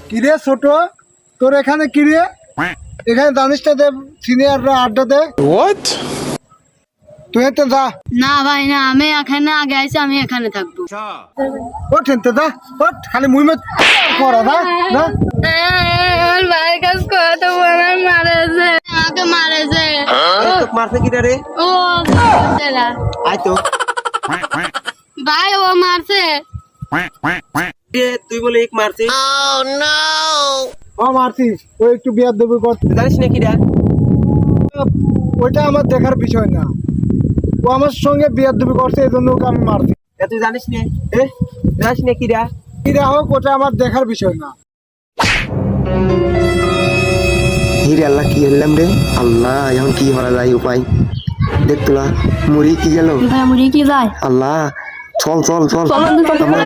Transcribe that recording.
কিরে ছোট, তোর এখানে কিরে? এখানে জানিস না সিনিয়ররা আড্ডা দেয়। তুই তো যা। না ভাই না, আমি এখানে আগে আইছি, আমি এখানে থাকবো। ওঠেন তো যা, ওঠ, খালি মুহিমত করা যা যা। ভাইয়ের কাজ করতে আমার মারেছে, আমাকে মারেছে। মারছে কি রে? ও ছেলা আয় তো ভাই, ও মারছে। তুই বলে এক মারছে। মারছিস, ওই একটু বিয়ার দেবো কর। জানিস না কি রে? ওইটা আমার দেখার বিষয় না। ও আমার সঙ্গে বিয়ার দেবো করছে, এই জন্য ওকে আমি মারছি। তুই জানিস না? জানিস না কি রে? কিরা হোক, ওটা আমার দেখার বিষয় না। হিরে আল্লাহ কি হলাম রে? আল্লাহ এখন কি করা যায় উপায়? দেখ তোলা মুড়ি কি গেল? ভাই মুড়ি কি যায়? আল্লাহ চল চল চল চল, চল, চল। আমরা